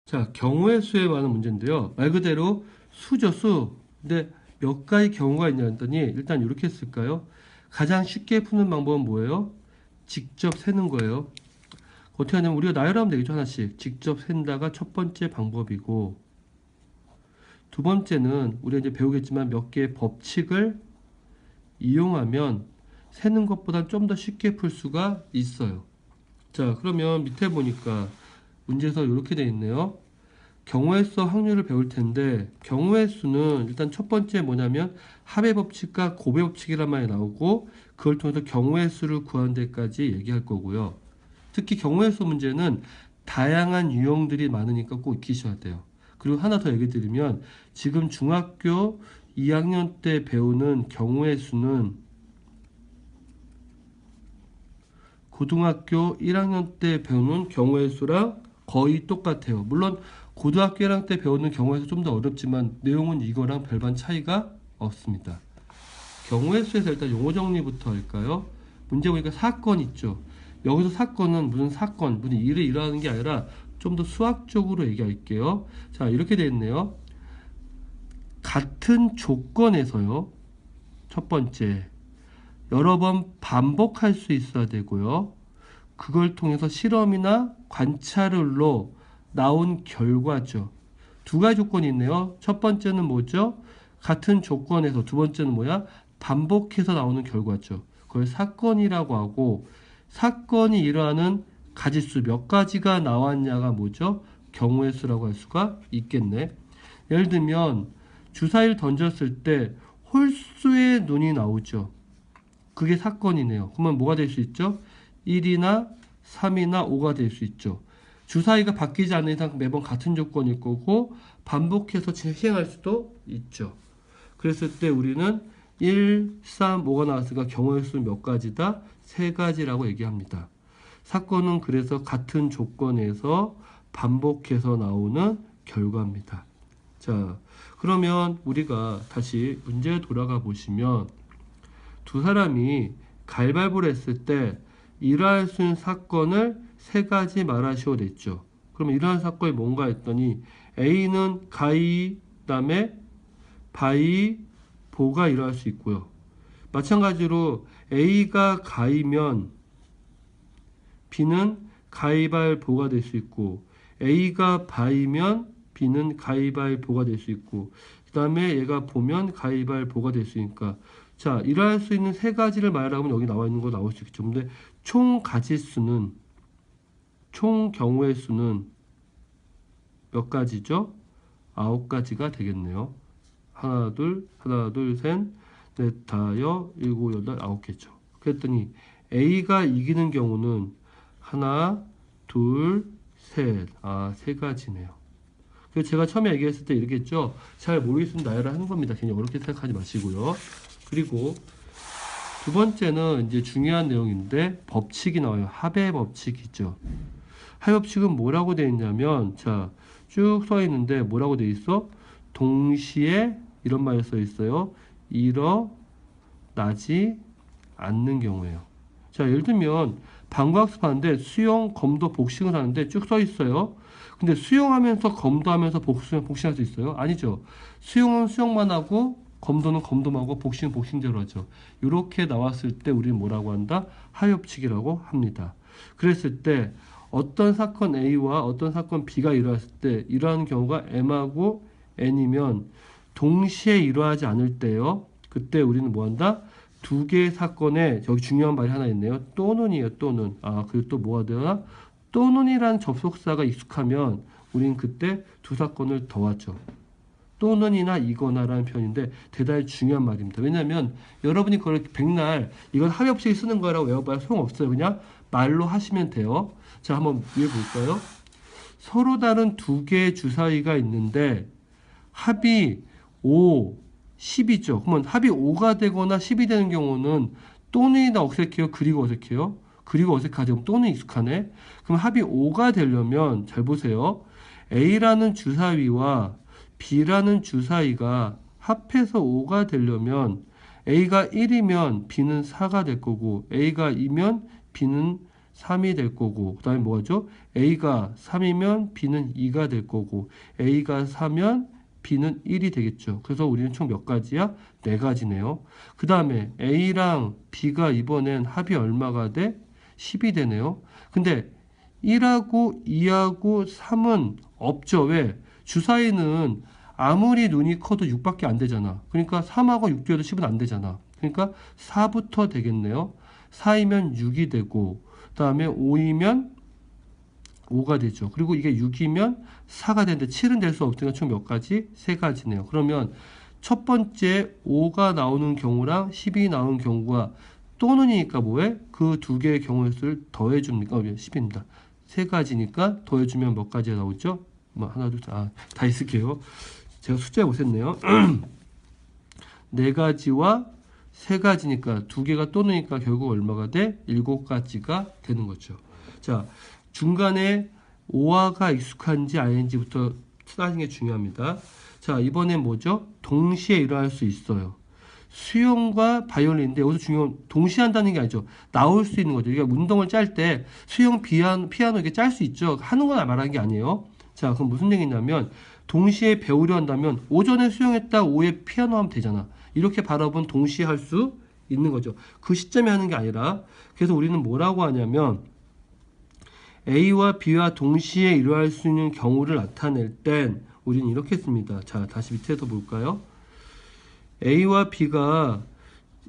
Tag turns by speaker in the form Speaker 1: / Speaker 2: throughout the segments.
Speaker 1: 자, 경우의 수에 관한 문제인데요. 말 그대로 수죠, 수. 근데 몇 가지 경우가 있냐 했더니 일단 이렇게 쓸까요? 가장 쉽게 푸는 방법은 뭐예요? 직접 세는 거예요. 어떻게 하냐면 우리가 나열하면 되겠죠, 하나씩. 직접 센다가 첫 번째 방법이고, 두 번째는 우리가 이제 배우겠지만 몇 개의 법칙을 이용하면 세는 것보다 좀 더 쉽게 풀 수가 있어요. 자, 그러면 밑에 보니까 문제에서 이렇게 돼 있네요. 경우의 수 확률을 배울 텐데, 경우의 수는 일단 첫 번째 뭐냐면 합의 법칙과 곱의 법칙이란 말이 나오고, 그걸 통해서 경우의 수를 구하는 데까지 얘기할 거고요. 특히 경우의 수 문제는 다양한 유형들이 많으니까 꼭 익히셔야 돼요. 그리고 하나 더 얘기 드리면, 지금 중학교 2학년 때 배우는 경우의 수는 고등학교 1학년 때 배우는 경우의 수랑 거의 똑같아요. 물론 고등학교 1학년 때 배우는 경우의 수 좀 더 어렵지만 내용은 이거랑 별반 차이가 없습니다. 경우의 수에서 일단 용어 정리부터 할까요? 문제 보니까 사건 있죠. 여기서 사건은 무슨 사건, 무슨 일을 일어나는 게 아니라 좀 더 수학적으로 얘기할게요. 자, 이렇게 되어 있네요. 같은 조건에서요. 첫 번째, 여러 번 반복할 수 있어야 되고요. 그걸 통해서 실험이나 관찰로 나온 결과죠. 두 가지 조건이 있네요. 첫 번째는 뭐죠? 같은 조건에서, 두 번째는 뭐야? 반복해서 나오는 결과죠. 그걸 사건이라고 하고, 사건이 일어나는 가지수 몇 가지가 나왔냐가 뭐죠? 경우의 수라고 할 수가 있겠네. 예를 들면 주사위를 던졌을 때 홀수의 눈이 나오죠. 그게 사건이네요. 그러면 뭐가 될 수 있죠? 1이나 3이나 5가 될 수 있죠. 주사위가 바뀌지 않는 이상 매번 같은 조건일 거고 반복해서 시행할 수도 있죠. 그랬을 때 우리는 1, 3, 5가 나왔으니까 경우의 수는 몇 가지다? 세 가지라고 얘기합니다. 사건은 그래서 같은 조건에서 반복해서 나오는 결과입니다. 자, 그러면 우리가 다시 문제에 돌아가 보시면 두 사람이 가위바위보를 했을 때 일어날 수 있는 사건을 세 가지 말하시오 됐죠. 그럼 일어날 사건이 뭔가 했더니 A는 가위, 그다음에 바위, 보가 일어날 수 있고요. 마찬가지로 A가 가위면 B는 가위바위보가 될 수 있고, A가 바위면 B는 가위바위보가 될 수 있고, 그 다음에 얘가 보면 가위바위보가 될 수 있으니까, 자, 일어날 수 있는 세 가지를 말하면 여기 나와 있는 거 나올 수 있겠죠. 근데 총 가지수는, 총 경우의 수는 몇 가지죠? 9가지가 되겠네요. 하나, 둘, 셋, 넷, 다섯, 일곱, 여덟, 9개죠. 그랬더니 A가 이기는 경우는 하나, 둘, 셋. 세 가지네요. 그래서 제가 처음에 얘기했을 때 이렇게 했죠. 잘 모르겠으면 나열을 하는 겁니다. 그냥 어렵게 생각하지 마시고요. 그리고 두 번째는 이제 중요한 내용인데 법칙이 나와요. 합의 법칙이죠. 합의 법칙은 뭐라고 되어 있냐면, 자, 쭉 써 있는데 뭐라고 되어 있어? 동시에 이런 말이 써 있어요. 일어나지 않는 경우예요. 자, 예를 들면 방과학습하는데 수영, 검도, 복싱을 하는데 쭉 써 있어요. 근데 수영하면서 검도하면서 복싱할 수 있어요? 아니죠. 수영은 수영만 하고 검도는 검도만 하고 복싱은 복싱대로 하죠. 이렇게 나왔을 때 우리는 뭐라고 한다? 합의법칙이라고 합니다. 그랬을 때 어떤 사건 A와 어떤 사건 B가 일어났을 때 이러한 경우가 M하고 N이면 동시에 일어나지 않을 때요. 그때 우리는 뭐 한다? 두 개의 사건에 여기 중요한 말이 하나 있네요. 또는이에요. 또는. 그리고 또 뭐가 되나? 또는이라는 접속사가 익숙하면 우리는 그때 두 사건을 더하죠. 또는이나 이거나라는 표현인데 대단히 중요한 말입니다. 왜냐하면 여러분이 그걸 백날 이건 합의 없이 쓰는 거라고 외워봐야 소용없어요. 그냥 말로 하시면 돼요. 자, 한번 위에 볼까요? 서로 다른 두 개의 주사위가 있는데 합이 5, 10이죠. 그러면 합이 5가 되거나 10이 되는 경우는 또는이나 어색해요? 그리고 어색해요? 그리고 어색하죠. 그럼 또는 익숙하네. 그럼 합이 5가 되려면 잘 보세요. A라는 주사위와 B라는 주사위가 합해서 5가 되려면 A가 1이면 B는 4가 될 거고 A가 2면 B는 3이 될 거고, 그 다음에 뭐죠? A가 3이면 B는 2가 될 거고, A가 4면 B는 1이 되겠죠. 그래서 우리는 총 몇 가지야? 4가지네요. 그 다음에 A랑 B가 이번엔 합이 얼마가 돼? 10이 되네요. 근데 1하고 2하고 3은 없죠. 왜? 주사위는 아무리 눈이 커도 6밖에 안 되잖아. 그러니까 3하고 6 더해도 10은 안 되잖아. 그러니까 4부터 되겠네요. 4이면 6이 되고, 그 다음에 5이면 5가 되죠. 그리고 이게 6이면 4가 되는데 7은 될 수 없으니까 총 몇 가지? 3가지네요. 그러면 첫 번째 5가 나오는 경우랑 10이 나오는 경우가 또는이니까 뭐해? 그 두 개의 경우의 수를 더해줍니까? 10입니다. 3가지니까 더해주면 몇 가지가 나오죠? 뭐 하나, 둘, 다 있을게요. 제가 숫자 못했네요. 4가지와 3가지니까 두 개가 또는이니까 결국 얼마가 돼? 7가지가 되는 거죠. 자, 중간에 오화가 익숙한지 아닌지부터 따지는 게 중요합니다. 자, 이번엔 뭐죠? 동시에 일어날 수 있어요. 수영과 바이올린인데 여기서 중요한 동시에 한다는 게 아니죠. 나올 수 있는 거죠. 그러니까 운동을 짤 때 수영, 피아노 이렇게 짤 수 있죠. 하는 건 말하는 게 아니에요. 자, 그럼 무슨 얘기냐면 동시에 배우려 한다면 오전에 수영했다 오후에 피아노 하면 되잖아. 이렇게 바라본 동시에 할 수 있는 거죠. 그 시점에 하는 게 아니라 그래서 우리는 뭐라고 하냐면 A와 B와 동시에 일어날 수 있는 경우를 나타낼 땐 우리는 이렇게 씁니다. 자, 다시 밑에서 볼까요? A와 B가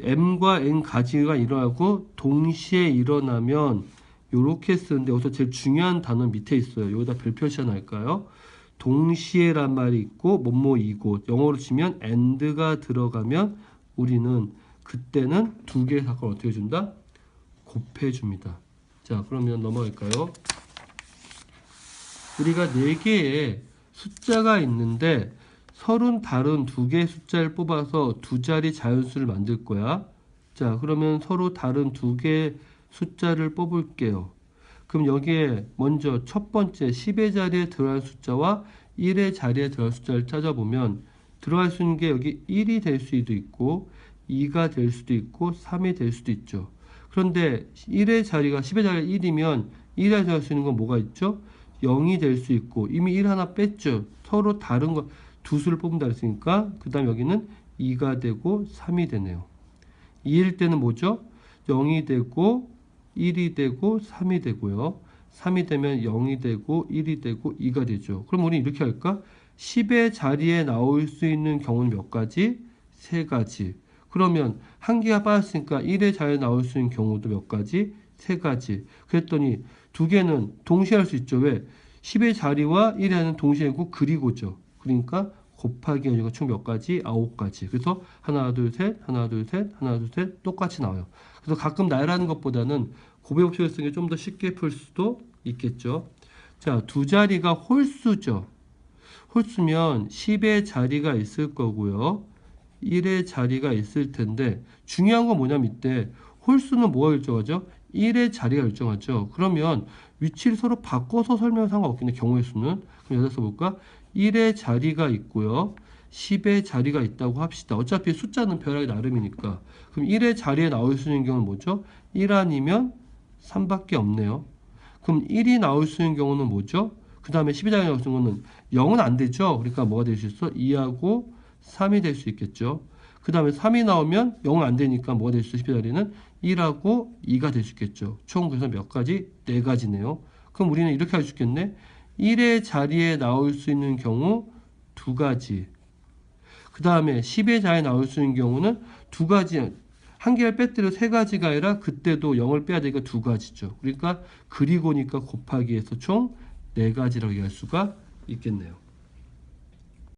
Speaker 1: M과 N 가지가 일어나고 동시에 일어나면 이렇게 쓰는데 여기서 제일 중요한 단어 밑에 있어요. 여기다 별표시 하나 할까요? 동시에란 말이 있고 뭐뭐이고 영어로 치면 and가 들어가면 우리는 그때는 두 개의 사건을 어떻게 해준다? 곱해줍니다. 자, 그러면 넘어갈까요? 우리가 4개의 숫자가 있는데 서른 다른 두 개의 숫자를 뽑아서 두 자리 자연수를 만들 거야. 자, 그러면 서로 다른 두 개의 숫자를 뽑을게요. 그럼 여기에 먼저 첫 번째 10의 자리에 들어갈 숫자와 1의 자리에 들어갈 숫자를 찾아보면 들어갈 수 있는 게 여기 1이 될 수도 있고 2가 될 수도 있고 3이 될 수도 있죠. 그런데 1의 자리가 10의 자리가 1이면 1에 들어갈 수 있는 건 뭐가 있죠? 0이 될 수 있고 이미 1 하나 뺐죠. 서로 다른 거 두 수를 뽑는다 그랬으니까 그 다음 여기는 2가 되고 3이 되네요. 2일 때는 뭐죠? 0이 되고 1이 되고 3이 되고요. 3이 되면 0이 되고 1이 되고 2가 되죠. 그럼 우리 이렇게 할까? 10의 자리에 나올 수 있는 경우는 몇 가지? 3가지. 그러면 한 개가 빠졌으니까 1의 자리에 나올 수 있는 경우도 몇 가지? 3가지. 그랬더니 두 개는 동시에 할 수 있죠. 왜? 10의 자리와 1에는 동시에고 그리고죠. 그러니까 곱하기 여기가 총 몇 가지? 9가지. 그래서 하나, 둘, 셋, 하나, 둘, 셋, 하나, 둘, 셋 똑같이 나와요. 그래서 가끔 나열하는 것보다는 곱의 법칙을 쓰는 게 좀 더 쉽게 풀 수도 있겠죠. 자, 두 자리가 홀수죠. 홀수면 10의 자리가 있을 거고요. 1의 자리가 있을 텐데 중요한 건 뭐냐면 이때 홀수는 뭐가 일정하죠? 1의 자리가 일정하죠. 그러면 위치를 서로 바꿔서 설명은 상관없겠네. 경우의 수는. 그럼 여기서 볼까? 1의 자리가 있고요. 10의 자리가 있다고 합시다. 어차피 숫자는 별하기 나름이니까. 그럼 1의 자리에 나올 수 있는 경우는 뭐죠? 1 아니면 3밖에 없네요. 그럼 1이 나올 수 있는 경우는 뭐죠? 그 다음에 10의 자리에 나올 수 있는 경우는 0은 안 되죠. 그러니까 뭐가 될 수 있어? 2하고 3이 될 수 있겠죠. 그 다음에 3이 나오면 0은 안 되니까 뭐가 될 수 있어? 10의 자리는 1하고 2가 될 수 있겠죠. 총 그래서 몇 가지? 4가지네요. 그럼 우리는 이렇게 할 수 있겠네. 1의 자리에 나올 수 있는 경우 2가지. 그 다음에 10의 자리에 나올 수 있는 경우는 2가지. 한 개를 빼뜨려 3가지가 아니라 그때도 0을 빼야 되니까 2가지죠. 그러니까 그리고니까 곱하기해서 총 4가지라고 얘기할 수가 있겠네요.